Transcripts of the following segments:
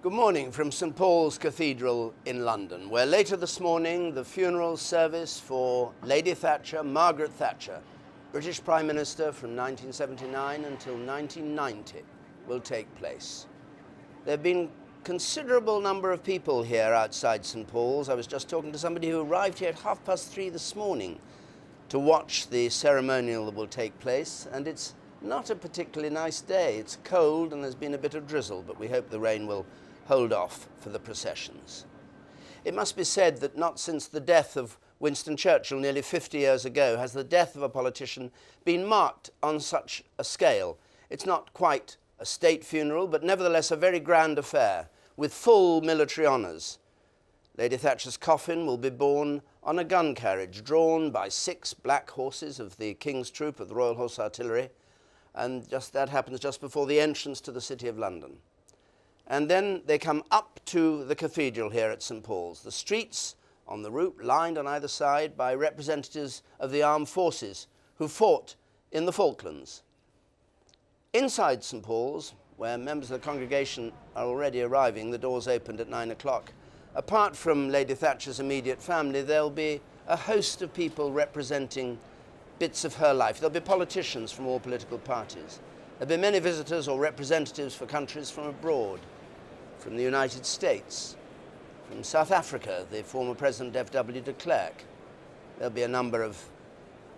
Good morning from St Paul's Cathedral in London, where later this morning the funeral service for Lady Thatcher, Margaret Thatcher, British Prime Minister from 1979 until 1990, will take place. There have been a considerable number of people here outside St Paul's. I was just talking to somebody who arrived here at 3:30 this morning to watch the ceremonial that will take place, and it's not a particularly nice day. It's cold and there's been a bit of drizzle, but we hope the rain will hold off for the processions. It must be said that not since the death of Winston Churchill nearly 50 years ago has the death of a politician been marked on such a scale. It's not quite a state funeral, but nevertheless a very grand affair with full military honours. Lady Thatcher's coffin will be borne on a gun carriage drawn by 6 black horses of the King's Troop of the Royal Horse Artillery, and that happens just before the entrance to the City of London. And then they come up to the cathedral here at St Paul's. The streets on the route lined on either side by representatives of the armed forces who fought in the Falklands. Inside St Paul's, where members of the congregation are already arriving, the doors opened at 9 o'clock. Apart from Lady Thatcher's immediate family, there'll be a host of people representing bits of her life. There'll be politicians from all political parties. There'll be many visitors or representatives for countries from abroad, from the United States, from South Africa, the former President F.W. de Klerk. There'll be a number of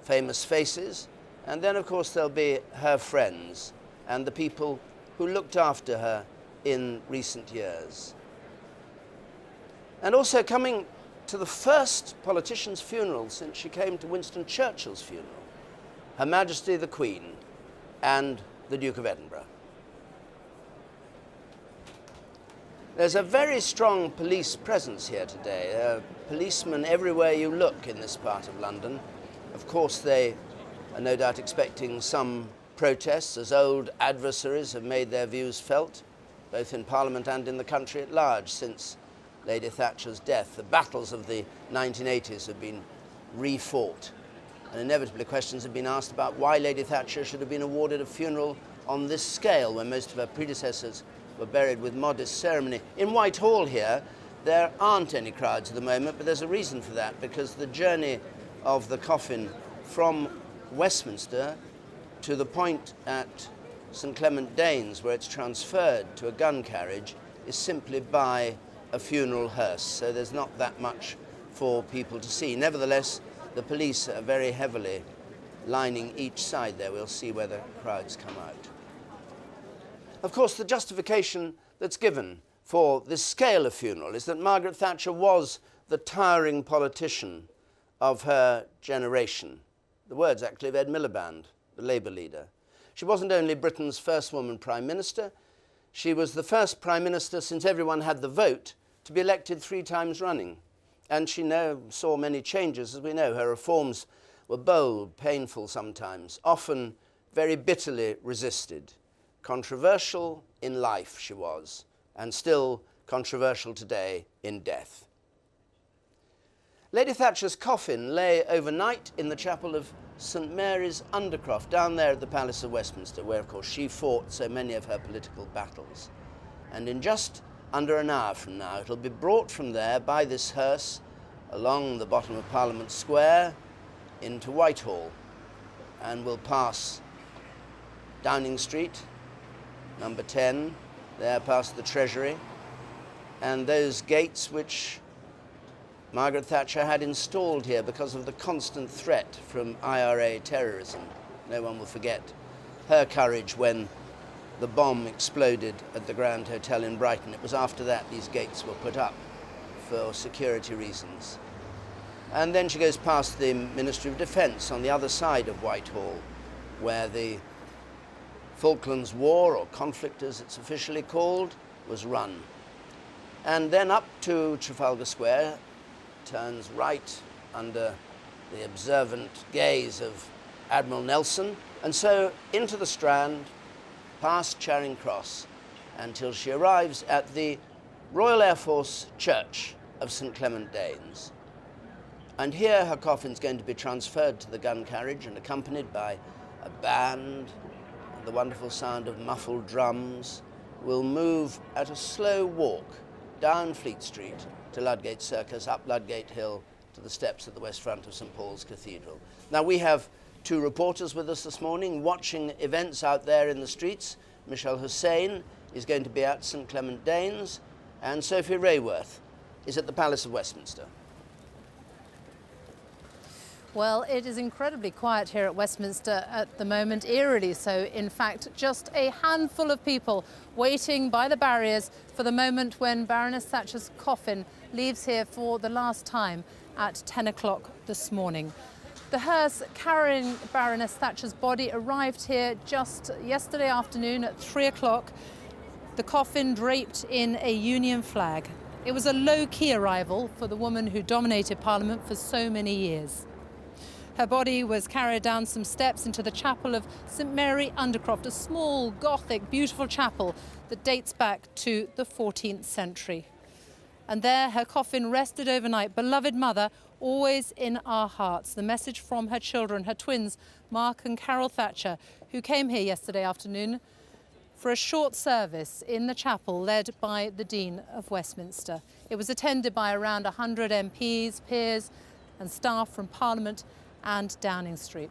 famous faces, and then of course there'll be her friends and the people who looked after her in recent years. And also coming to the first politician's funeral since she came to Winston Churchill's funeral, Her Majesty the Queen and the Duke of Edinburgh. There's a very strong police presence here today. Policemen everywhere you look in this part of London. Of course, they are no doubt expecting some protests, as old adversaries have made their views felt, both in Parliament and in the country at large, since Lady Thatcher's death. The battles of the 1980s have been refought, and inevitably questions have been asked about why Lady Thatcher should have been awarded a funeral on this scale when most of her predecessors were buried with modest ceremony. In Whitehall here, there aren't any crowds at the moment, but there's a reason for that, because the journey of the coffin from Westminster to the point at St Clement Danes, where it's transferred to a gun carriage, is simply by a funeral hearse, so there's not that much for people to see. Nevertheless, the police are very heavily lining each side there. We'll see where the crowds come out. Of course, the justification that's given for this scale of funeral is that Margaret Thatcher was the towering politician of her generation. The words actually of Ed Miliband, the Labour leader. She wasn't only Britain's first woman Prime Minister, she was the first Prime Minister since everyone had the vote to be elected 3 times running. And she saw many changes, as we know. Her reforms were bold, painful sometimes, often very bitterly resisted. Controversial in life she was, and still controversial today in death. Lady Thatcher's coffin lay overnight in the chapel of St Mary's Undercroft, down there at the Palace of Westminster, where of course she fought so many of her political battles. And in just under an hour from now, it'll be brought from there by this hearse along the bottom of Parliament Square into Whitehall, and will pass Downing Street, number 10, there past the Treasury, and those gates which Margaret Thatcher had installed here because of the constant threat from IRA terrorism. No one will forget her courage when the bomb exploded at the Grand Hotel in Brighton. It was after that these gates were put up for security reasons. And then she goes past the Ministry of Defence on the other side of Whitehall, where the Falklands War, or conflict as it's officially called, was run. And then up to Trafalgar Square, turns right under the observant gaze of Admiral Nelson, and so into the Strand, past Charing Cross, until she arrives at the Royal Air Force Church of St Clement Danes. And here her coffin's going to be transferred to the gun carriage and accompanied by a band, and the wonderful sound of muffled drums, will move at a slow walk down Fleet Street to Ludgate Circus, up Ludgate Hill to the steps at the west front of St Paul's Cathedral. Now, we have two reporters with us this morning watching events out there in the streets. Michelle Hussain is going to be at St Clement Danes, and Sophie Rayworth is at the Palace of Westminster. Well, it is incredibly quiet here at Westminster at the moment, eerily so. In fact, just a handful of people waiting by the barriers for the moment when Baroness Thatcher's coffin leaves here for the last time at 10 o'clock this morning. The hearse carrying Baroness Thatcher's body arrived here just yesterday afternoon at 3 o'clock, the coffin draped in a Union flag. It was a low-key arrival for the woman who dominated Parliament for so many years. Her body was carried down some steps into the chapel of St Mary Undercroft, a small, Gothic, beautiful chapel that dates back to the 14th century. And there her coffin rested overnight. Beloved mother, always in our hearts. The message from her children, her twins, Mark and Carol Thatcher, who came here yesterday afternoon for a short service in the chapel led by the Dean of Westminster. It was attended by around 100 MPs, peers and staff from Parliament and Downing Street.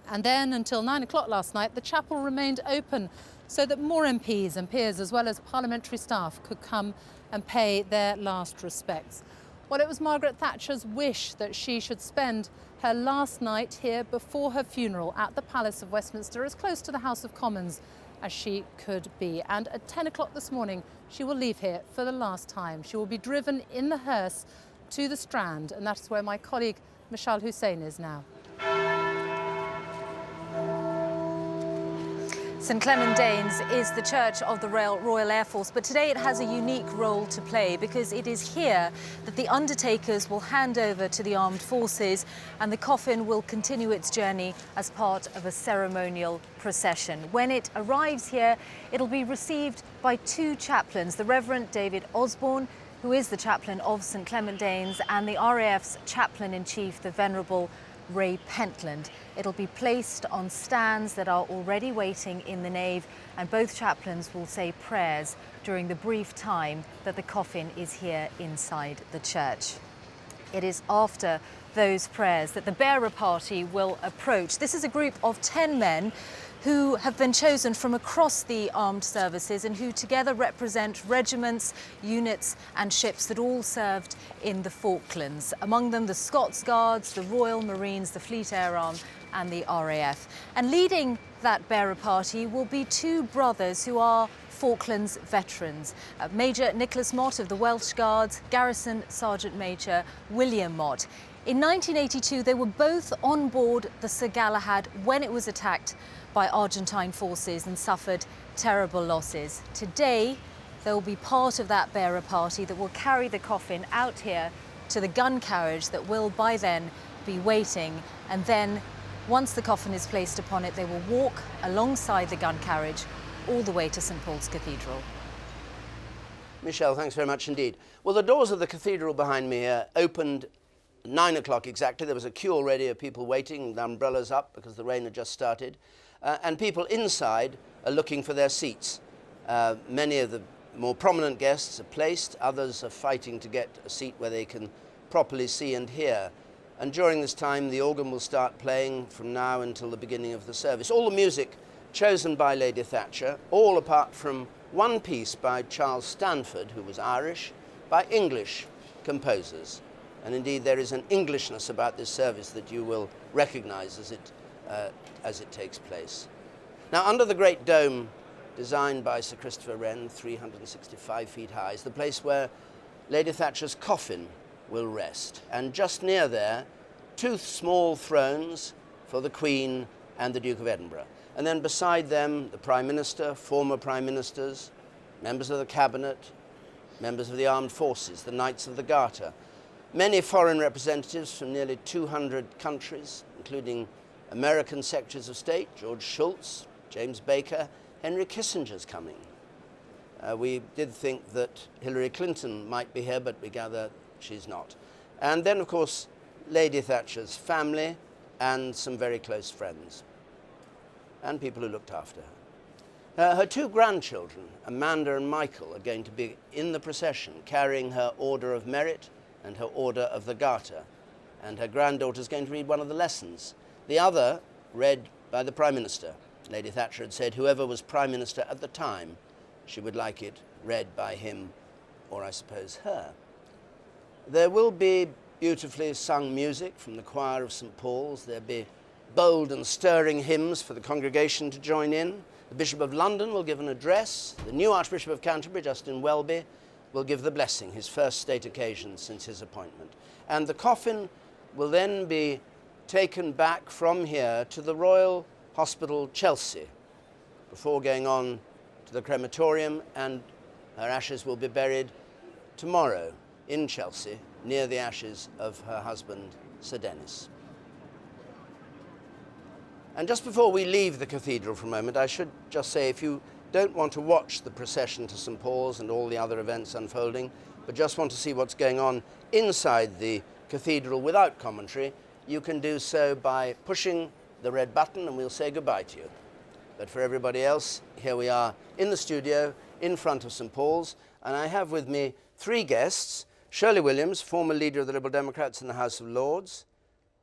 And then until 9 o'clock last night, the chapel remained open so that more MPs and peers as well as parliamentary staff could come and pay their last respects. Well, it was Margaret Thatcher's wish that she should spend her last night here before her funeral at the Palace of Westminster, as close to the House of Commons as she could be. And at 10 o'clock this morning, she will leave here for the last time. She will be driven in the hearse to the Strand, and that's where my colleague Michelle Hussain is now. St Clement Danes is the church of the Royal Air Force, but today it has a unique role to play because it is here that the undertakers will hand over to the armed forces and the coffin will continue its journey as part of a ceremonial procession. When it arrives here, it'll be received by two chaplains, the Reverend David Osborne, who is the chaplain of St Clement Danes, and the RAF's chaplain-in-chief, the Venerable Ray Pentland. It'll be placed on stands that are already waiting in the nave, and both chaplains will say prayers during the brief time that the coffin is here inside the church. It is after those prayers that the bearer party will approach. This is a group of 10 men who have been chosen from across the armed services and who together represent regiments, units and ships that all served in the Falklands. Among them the Scots Guards, the Royal Marines, the Fleet Air Arm and the RAF. And leading that bearer party will be two brothers who are Falklands veterans, Major Nicholas Mott of the Welsh Guards, Garrison Sergeant Major William Mott. In 1982, they were both on board the Sir Galahad when it was attacked by Argentine forces and suffered terrible losses. Today, they'll be part of that bearer party that will carry the coffin out here to the gun carriage that will by then be waiting. And then, once the coffin is placed upon it, they will walk alongside the gun carriage all the way to St Paul's Cathedral. Michelle, thanks very much indeed. Well, the doors of the cathedral behind me here opened 9 o'clock exactly. There was a queue already of people waiting, with umbrellas up because the rain had just started. And people inside are looking for their seats. Many of the more prominent guests are placed, others are fighting to get a seat where they can properly see and hear. And during this time, the organ will start playing from now until the beginning of the service. All the music chosen by Lady Thatcher, all apart from one piece by Charles Stanford, who was Irish, by English composers. And indeed, there is an Englishness about this service that you will recognize as it takes place. Now, under the great dome designed by Sir Christopher Wren, 365 feet high, is the place where Lady Thatcher's coffin will rest. And just near there, two small thrones for the Queen and the Duke of Edinburgh. And then beside them, the Prime Minister, former Prime Ministers, members of the Cabinet, members of the Armed Forces, the Knights of the Garter, many foreign representatives from nearly 200 countries, including American Secretaries of State, George Shultz, James Baker, Henry Kissinger's coming. We did think that Hillary Clinton might be here, but we gather she's not. And then, of course, Lady Thatcher's family and some very close friends and people who looked after her. Her two grandchildren, Amanda and Michael, are going to be in the procession, carrying her Order of Merit and her Order of the Garter. And her granddaughter is going to read one of the lessons. The other, read by the Prime Minister. Lady Thatcher had said whoever was Prime Minister at the time, she would like it read by him, or I suppose her. There will be beautifully sung music from the choir of St. Paul's. There'll be bold and stirring hymns for the congregation to join in. The Bishop of London will give an address. The new Archbishop of Canterbury, Justin Welby, will give the blessing, his first state occasion since his appointment. And the coffin will then be taken back from here to the Royal Hospital, Chelsea, before going on to the crematorium, and her ashes will be buried tomorrow in Chelsea, near the ashes of her husband, Sir Dennis. And just before we leave the cathedral for a moment, I should just say, if you don't want to watch the procession to St. Paul's and all the other events unfolding, but just want to see what's going on inside the cathedral without commentary, you can do so by pushing the red button and we'll say goodbye to you. But for everybody else, here we are in the studio in front of St. Paul's, and I have with me three guests: Shirley Williams, former leader of the Liberal Democrats in the House of Lords,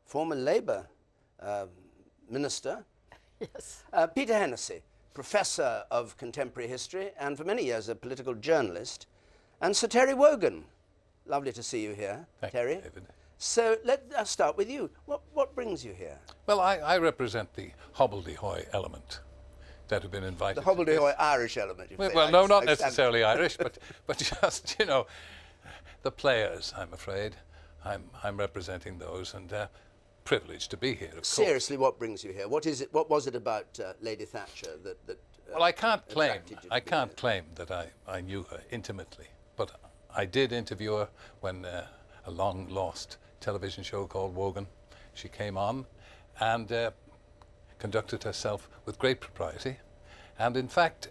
former Labour minister. Yes. Peter Hennessy, professor of contemporary history and for many years a political journalist, and Sir Terry Wogan. Lovely to see you here, Terry. Thank you, David. So let us start with you. What brings you here? Well, I represent the hobbledehoy element that have been invited. The hobbledehoy Irish element. Well, no, not necessarily Irish, but just, you know, the players, I'm afraid. I'm representing those, and privileged to be here, of course. Seriously, what brings you here? What is it? What was it about Lady Thatcher that well, I can't claim that I knew her intimately, but I did interview her when a long-lost television show called Wogan. She came on and conducted herself with great propriety, and in fact,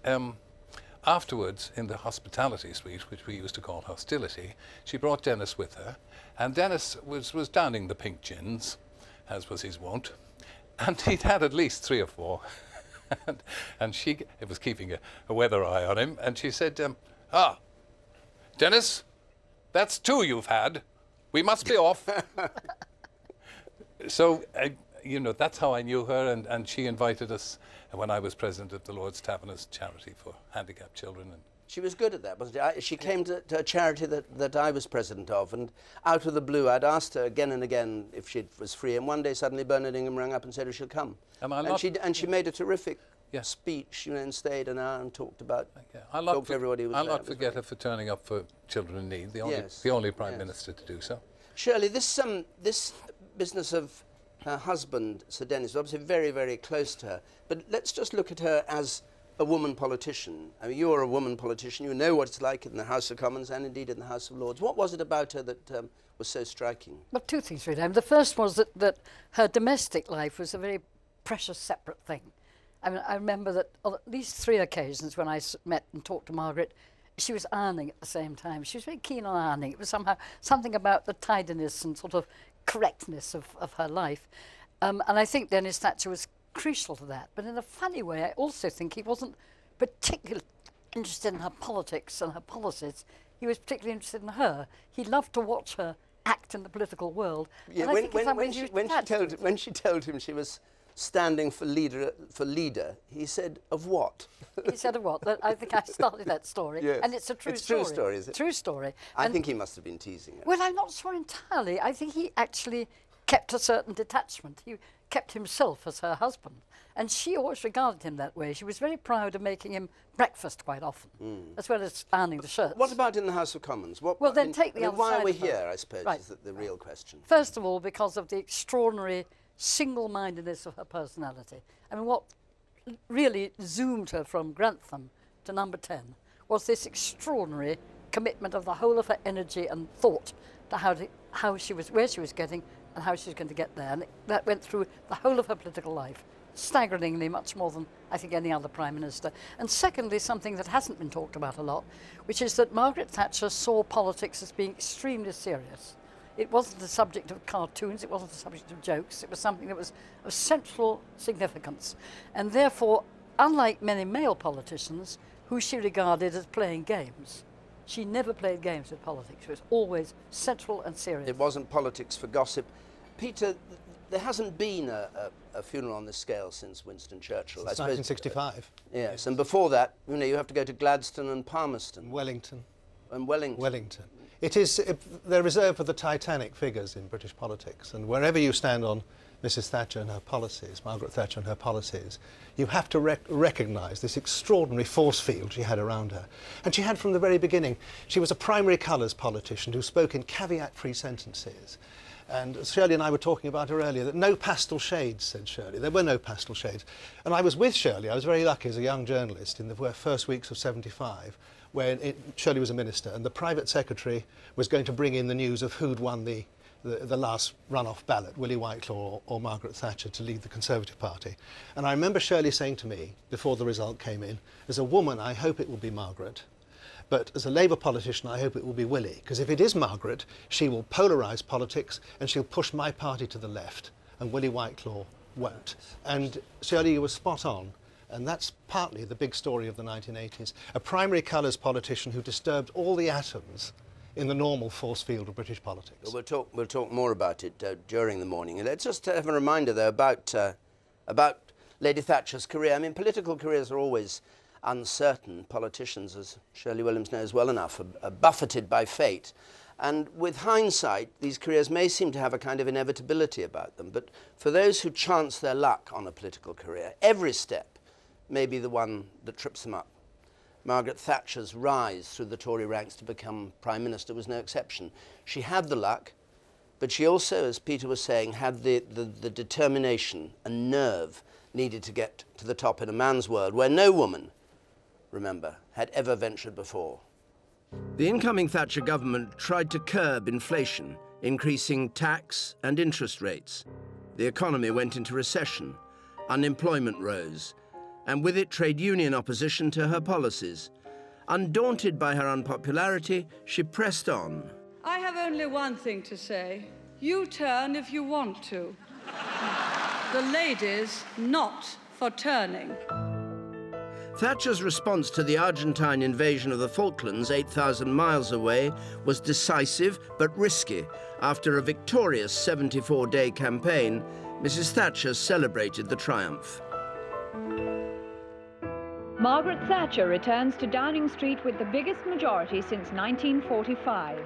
afterwards in the hospitality suite, which we used to call hostility, she brought Dennis with her, and Dennis was downing the pink gins, as was his wont, and he'd had at least 3 or 4, and she was keeping a weather eye on him, and she said, Dennis, that's 2 you've had. We must be off. So, you know, that's how I knew her, and she invited us when I was president of the Lord's Taverners Charity for handicapped children. And she was good at that, wasn't she? She came to a charity that I was president of, and out of the blue, I'd asked her again and again if she was free, and one day suddenly Bernard Ingham rang up and said, "Oh, she'll come." And she made a terrific speech, you know, and stayed an hour and talked about. Talked to everybody who was I'll there. not forget her for turning up for children in need. The only Prime Minister to do so. Shirley, this business of her husband, Sir Dennis, was obviously very, very close to her. But let's just look at her as a woman politician. I mean, you are a woman politician. You know what it's like in the House of Commons and indeed in the House of Lords. What was it about her that was so striking? Well, 2 things really. The first was that her domestic life was a very precious, separate thing. I mean, I remember that on at least 3 occasions when I met and talked to Margaret, she was ironing at the same time. She was very keen on ironing. It was somehow something about the tidiness and sort of correctness of her life. And I think Dennis Thatcher was crucial to that. But in a funny way, I also think he wasn't particularly interested in her politics and her policies. He was particularly interested in her. He loved to watch her act in the political world. Yeah, when she told him she was standing for leader, he said, "Of what?" He said, "Of what?" I think I started that story, yes. And it's a true story. It's a true story, is it? True story. I think he must have been teasing her. Well, I'm not sure entirely. I think he actually kept a certain detachment. He kept himself as her husband, and she always regarded him that way. She was very proud of making him breakfast quite often, as well as ironing the shirts. What about in the House of Commons? Well, then take the other why side are we of her. here, I suppose, Right. is the real question. First of all, because of the extraordinary single-mindedness of her personality. I mean, what really zoomed her from Grantham to number 10 was this extraordinary commitment of the whole of her energy and thought to where she was getting and how she was going to get there. And that went through the whole of her political life, staggeringly much more than I think any other Prime Minister. And secondly, something that hasn't been talked about a lot, which is that Margaret Thatcher saw politics as being extremely serious. It wasn't the subject of cartoons, it wasn't the subject of jokes, it was something that was of central significance. And therefore, unlike many male politicians who she regarded as playing games. She never played games with politics. She was always central and serious. It wasn't politics for gossip. Peter, there hasn't been a funeral on this scale since Winston Churchill. Since 1965. Yes, and before that, you know, you have to go to Gladstone and Palmerston. Wellington. And Wellington. Wellington. They're reserved for the titanic figures in British politics, and wherever you stand on Mrs. Thatcher and her policies, Margaret Thatcher and her policies, you have to recognise this extraordinary force field she had around her. And she had from the very beginning. She was a primary colours politician who spoke in caveat-free sentences. And Shirley and I were talking about her earlier, that no pastel shades, said Shirley. There were no pastel shades. And I was with Shirley. I was very lucky as a young journalist in the first weeks of '75, when Shirley was a minister, and the private secretary was going to bring in the news of who'd won the last runoff ballot, Willie Whitelaw or Margaret Thatcher, to lead the Conservative Party. And I remember Shirley saying to me, before the result came in, as a woman, I hope it will be Margaret. But as a Labour politician, I hope it will be Willie, because if it is Margaret, she will polarise politics and she'll push my party to the left, and Willie Whitelaw won't. And Shirley, you were spot on, and that's partly the big story of the 1980s. A primary colours politician who disturbed all the atoms in the normal force field of British politics. We'll talk more about it during the morning. And let's just have a reminder, though, about Lady Thatcher's career. I mean, political careers are always uncertain. Politicians, as Shirley Williams knows well enough, are buffeted by fate. And with hindsight, these careers may seem to have a kind of inevitability about them. But for those who chance their luck on a political career, every step may be the one that trips them up. Margaret Thatcher's rise through the Tory ranks to become Prime Minister was no exception. She had the luck, but she also, as Peter was saying, had the determination and nerve needed to get to the top in a man's world where no woman, remember, had ever ventured before. The incoming Thatcher government tried to curb inflation, increasing tax and interest rates. The economy went into recession, unemployment rose, and with it trade union opposition to her policies. Undaunted by her unpopularity, she pressed on. I have only one thing to say. You turn if you want to. The ladies not for turning. Thatcher's response to the Argentine invasion of the Falklands 8,000 miles away was decisive but risky. After a victorious 74-day campaign, Mrs. Thatcher celebrated the triumph. Margaret Thatcher returns to Downing Street with the biggest majority since 1945.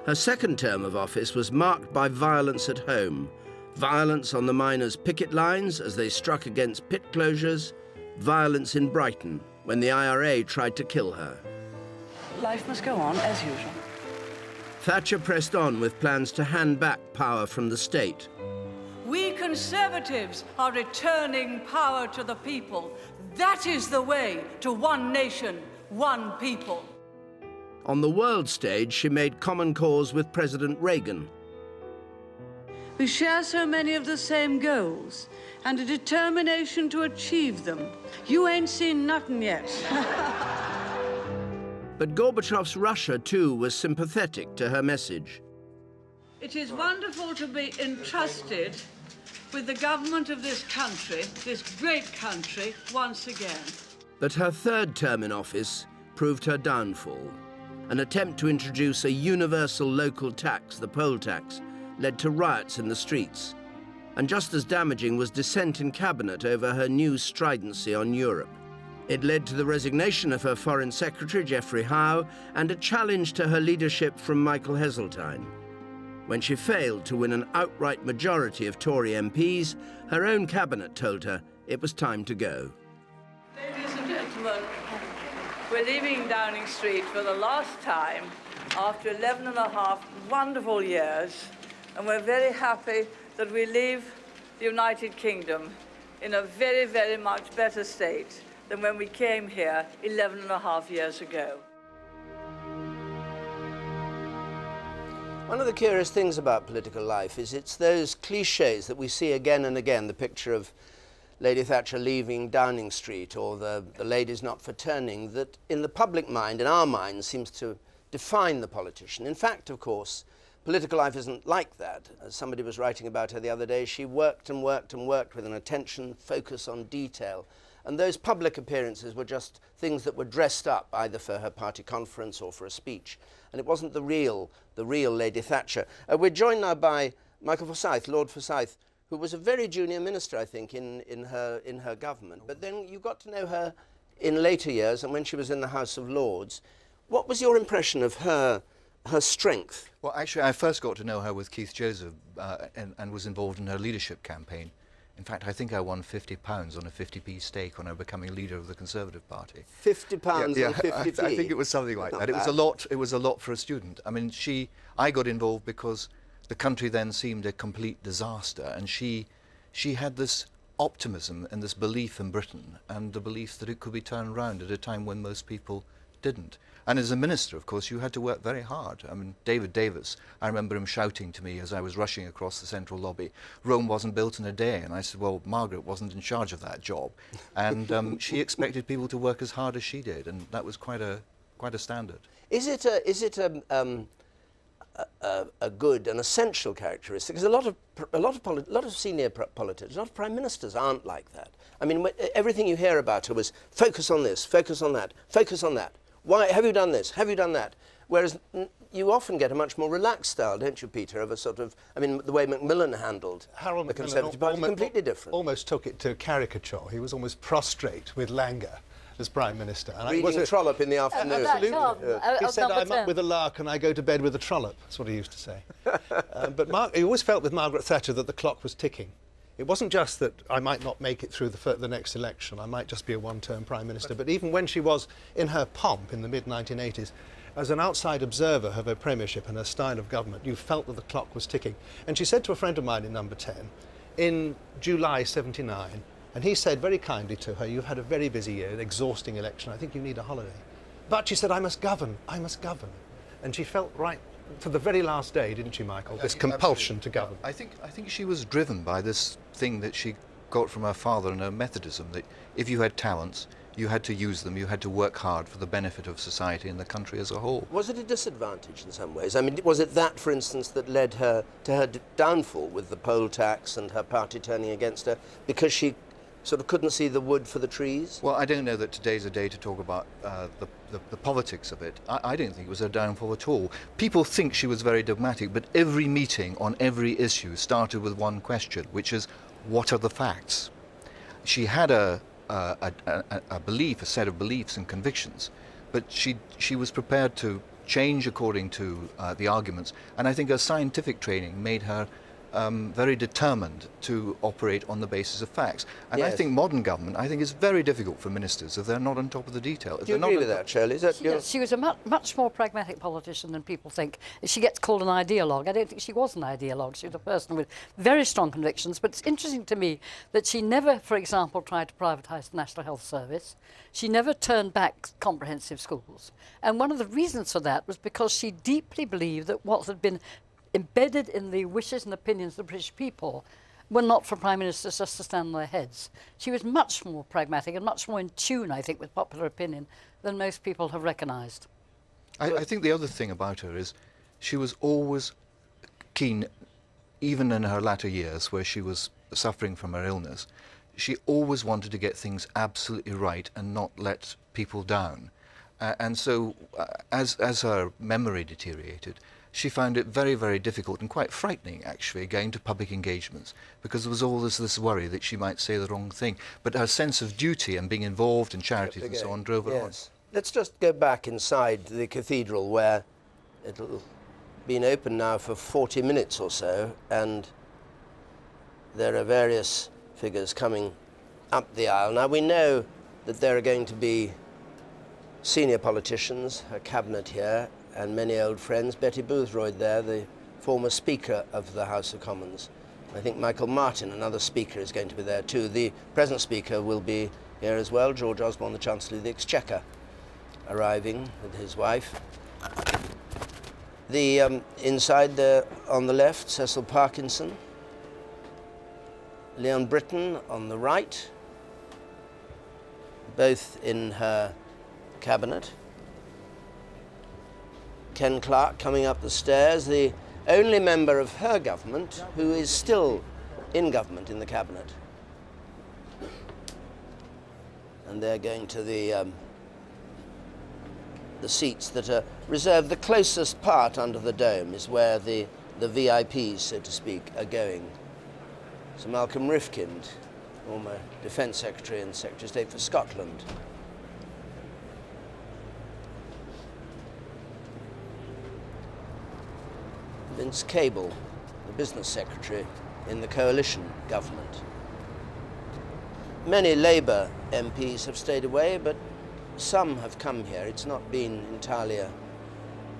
Her second term of office was marked by violence at home. Violence on the miners' picket lines as they struck against pit closures. Violence in Brighton when the IRA tried to kill her. Life must go on as usual. Thatcher pressed on with plans to hand back power from the state. We Conservatives are returning power to the people. That is the way to one nation, one people. On the world stage, she made common cause with President Reagan. We share so many of the same goals and a determination to achieve them. You ain't seen nothing yet. But Gorbachev's Russia, too, was sympathetic to her message. It is wonderful to be entrusted with the government of this country, this great country, once again. But her third term in office proved her downfall. An attempt to introduce a universal local tax, the poll tax, led to riots in the streets. And just as damaging was dissent in cabinet over her new stridency on Europe. It led to the resignation of her Foreign Secretary, Geoffrey Howe, and a challenge to her leadership from Michael Heseltine. When she failed to win an outright majority of Tory MPs, her own cabinet told her it was time to go. Ladies and gentlemen, we're leaving Downing Street for the last time after 11 and a half wonderful years, and we're very happy that we leave the United Kingdom in a very, very much better state than when we came here 11 and a half years ago. One of the curious things about political life is it's those cliches that we see again and again, the picture of Lady Thatcher leaving Downing Street or the ladies not for turning, that in the public mind, in our minds, seems to define the politician. In fact, of course, political life isn't like that. As somebody was writing about her the other day, she worked and worked and worked with an attention, focus on detail. And those public appearances were just things that were dressed up either for her party conference or for a speech. And it wasn't the real Lady Thatcher. We're joined now by Michael Forsyth, Lord Forsyth, who was a very junior minister, I think, in her government. But then you got to know her in later years, and when she was in the House of Lords. What was your impression of her strength? Well, actually, I first got to know her with Keith Joseph and was involved in her leadership campaign. In fact, I think I won £50 on a 50p stake when I was becoming leader of the Conservative Party. £50 on 50p? I think it was something like that. It was a lot for a student. I mean, I got involved because the country then seemed a complete disaster, and she had this optimism and this belief in Britain, and the belief that it could be turned around at a time when most people didn't. And as a minister, of course, you had to work very hard. I mean, David Davis, I remember him shouting to me as I was rushing across the central lobby, Rome wasn't built in a day. And I said, well, Margaret wasn't in charge of that job. And she expected people to work as hard as she did, and that was quite a standard. Is it a good and essential characteristic? Because a lot of senior politicians, a lot of prime ministers aren't like that. I mean, everything you hear about her was focus on this, focus on that, focus on that. Why have you done this? Have you done that? Whereas you often get a much more relaxed style, don't you, Peter, of a sort of, I mean, the way Macmillan handled the Conservative Party, completely different. Almost took it to caricature. He was almost prostrate with languor as Prime Minister. And reading a trollop in the afternoon. Absolutely. He said, I'm up with a lark and I go to bed with a trollop. That's what he used to say. But he always felt with Margaret Thatcher that the clock was ticking. It wasn't just that I might not make it through the next election, I might just be a one-term Prime Minister, but even when she was in her pomp in the mid-1980s, as an outside observer of her premiership and her style of government, you felt that the clock was ticking. And she said to a friend of mine in Number 10, in July 79, and he said very kindly to her, you've had a very busy year, an exhausting election, I think you need a holiday. But she said, I must govern, I must govern. And she felt right to the very last day, didn't she, Michael? This compulsion to govern. I think she was driven by this thing that she got from her father and her Methodism, that if you had talents, you had to use them, you had to work hard for the benefit of society and the country as a whole. Was it a disadvantage in some ways? I mean, was it that, for instance, that led her to her downfall with the poll tax and her party turning against her, because she sort of couldn't see the wood for the trees? Well, I don't know that today's a day to talk about the politics of it. I don't think it was a downfall at all. People think she was very dogmatic, but every meeting on every issue started with one question, which is, what are the facts? She had a belief, a set of beliefs and convictions, but she was prepared to change according to the arguments, and I think her scientific training made her very determined to operate on the basis of facts. And yes. I think modern government, I think it's very difficult for ministers if they're not on top of the detail. Do you agree with that, Shirley? She was a much more pragmatic politician than people think. She gets called an ideologue. I don't think she was an ideologue. She was a person with very strong convictions. But it's interesting to me that she never, for example, tried to privatise the National Health Service. She never turned back comprehensive schools. And one of the reasons for that was because she deeply believed that what had been embedded in the wishes and opinions of the British people were not for Prime Ministers just to stand on their heads. She was much more pragmatic and much more in tune, I think, with popular opinion than most people have recognised. I think the other thing about her is she was always keen, even in her latter years where she was suffering from her illness, she always wanted to get things absolutely right and not let people down. And so as her memory deteriorated, she found it very, very difficult and quite frightening, actually, going to public engagements, because there was always this worry that she might say the wrong thing. But her sense of duty and being involved in charities and so on drove her on. Let's just go back inside the cathedral, where it'll been open now for 40 minutes or so, and there are various figures coming up the aisle. Now, we know that there are going to be senior politicians, her cabinet here, and many old friends. Betty Boothroyd there, the former Speaker of the House of Commons. I think Michael Martin, another Speaker, is going to be there too. The present Speaker will be here as well, George Osborne, the Chancellor of the Exchequer, arriving with his wife. The inside there on the left, Cecil Parkinson. Leon Britton on the right, both in her cabinet. Ken Clarke coming up the stairs. The only member of her government who is still in government in the cabinet. And they're going to the seats that are reserved. The closest part under the dome is where the VIPs, so to speak, are going. Sir Malcolm Rifkind, former Defence Secretary and Secretary of State for Scotland. Vince Cable, the Business Secretary in the coalition government. Many Labour MPs have stayed away, but some have come here. It's not been entirely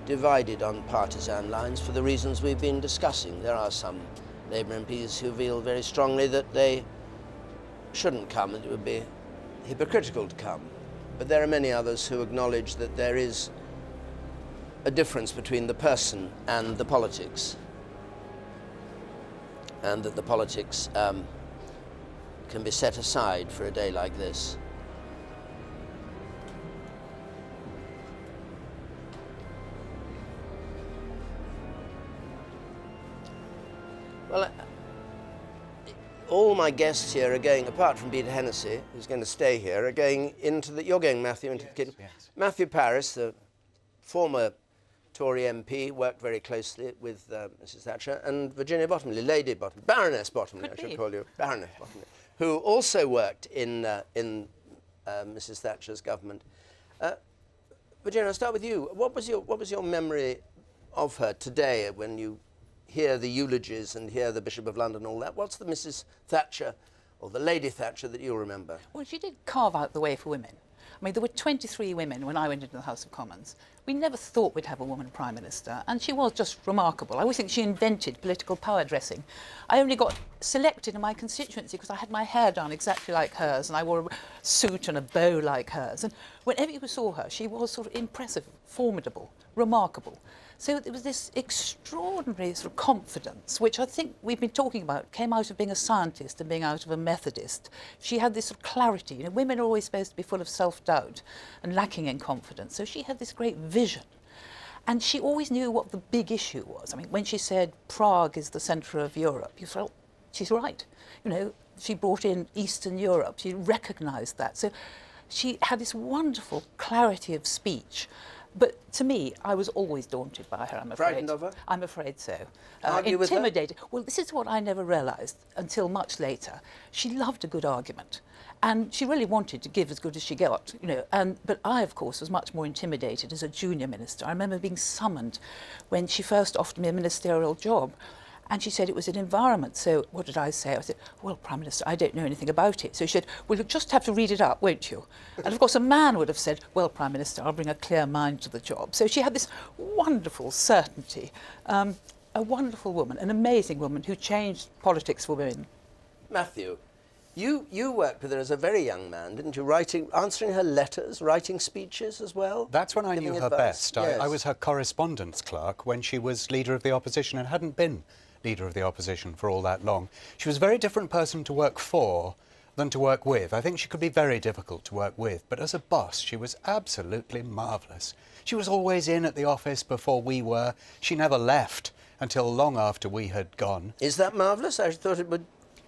divided on partisan lines for the reasons we've been discussing. There are some Labour MPs who feel very strongly that they shouldn't come and it would be hypocritical to come. But there are many others who acknowledge that there is a difference between the person and the politics, and that the politics can be set aside for a day like this. Well, all my guests here are going, apart from Peter Hennessy, who's going to stay here, are going into the... You're going, Matthew, into the kitchen. Yes. Matthew Parris, the former Tory MP, worked very closely with Mrs. Thatcher, and Virginia Bottomley, Lady Bottomley, Baroness Bottomley, I should call you, Baroness Bottomley, who also worked in Mrs. Thatcher's government. Virginia, I'll start with you. What was your memory of her today when you hear the eulogies and hear the Bishop of London and all that? What's the Mrs. Thatcher or the Lady Thatcher that you'll remember? Well, she did carve out the way for women. I mean, there were 23 women when I went into the House of Commons. We never thought we'd have a woman Prime Minister, and she was just remarkable. I always think she invented political power dressing. I only got selected in my constituency because I had my hair done exactly like hers, and I wore a suit and a bow like hers. And whenever you saw her, she was sort of impressive, formidable, remarkable. So there was this extraordinary sort of confidence, which I think we've been talking about, came out of being a scientist and being out of a Methodist. She had this sort of clarity. You know, women are always supposed to be full of self-doubt and lacking in confidence. So she had this great vision. And she always knew what the big issue was. I mean, when she said Prague is the centre of Europe, you felt she's right. You know, she brought in Eastern Europe. She recognised that. So she had this wonderful clarity of speech. But to me, I was always daunted by her, I'm afraid. Frightened of her? I'm afraid so. Argue with her? Intimidated. Well, this is what I never realised until much later. She loved a good argument. And she really wanted to give as good as she got, you know. But I, of course, was much more intimidated as a junior minister. I remember being summoned when she first offered me a ministerial job. And she said it was an environment. So what did I say? I said, well, Prime Minister, I don't know anything about it. So she said, well, you'll just have to read it up, won't you? And of course, a man would have said, well, Prime Minister, I'll bring a clear mind to the job. So she had this wonderful certainty, a wonderful woman, an amazing woman who changed politics for women. Matthew, you worked with her as a very young man, didn't you? Answering her letters, writing speeches as well? That's when I knew her best. Yes. I was her correspondence clerk when she was Leader of the Opposition and hadn't been Leader of the Opposition for all that long. She was a very different person to work for than to work with. I think she could be very difficult to work with, but as a boss, she was absolutely marvellous. She was always in at the office before we were. She never left until long after we had gone. Is that marvellous? I thought it would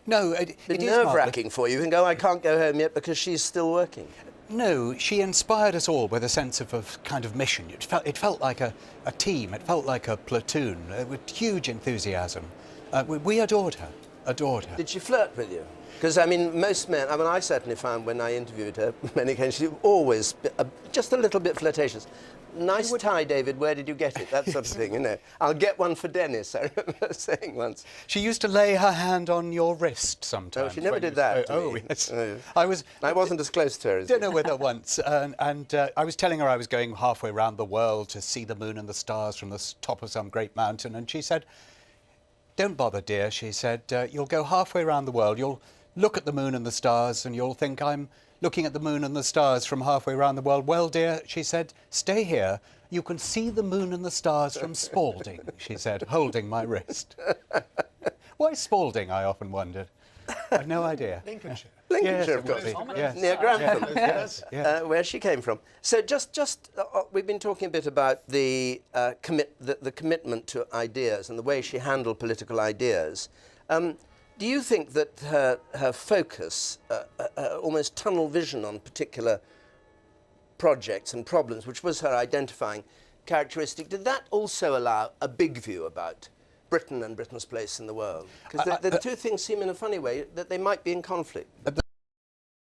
No, it be is nerve-wracking for you. You can go, I can't go home yet because she's still working. No, she inspired us all with a sense of a kind of mission. It felt like a team, it felt like a platoon, with huge enthusiasm. We adored her, adored her. Did she flirt with you? Because, I mean, most men, I mean, I certainly found when I interviewed her, many occasions, she was always just a little bit flirtatious. Nice tie, David, where did you get it? That sort of thing, you know. I'll get one for Dennis, I remember saying once. She used to lay her hand on your wrist sometimes. Oh, she never did that to me. Yes. Oh. I wasn't as close to her as dinner with her once, and I was telling her I was going halfway around the world to see the moon and the stars from the top of some great mountain, and she said, don't bother, dear, she said, you'll go halfway around the world, you'll look at the moon and the stars, and you'll think I'm looking at the moon and the stars from halfway around the world. Well, dear, she said, stay here. You can see the moon and the stars from Spalding, she said, holding my wrist. Why Spalding, I often wondered. I've no idea. Lincolnshire. Lincolnshire, Yes, of course, it would be. Yes. near Grantham, Yes, yes. where she came from. So we've been talking a bit about the commitment to ideas and the way she handled political ideas. Do you think that her focus, almost tunnel vision on particular projects and problems, which was her identifying characteristic, did that also allow a big view about Britain and Britain's place in the world? Because the two things seem in a funny way that they might be in conflict.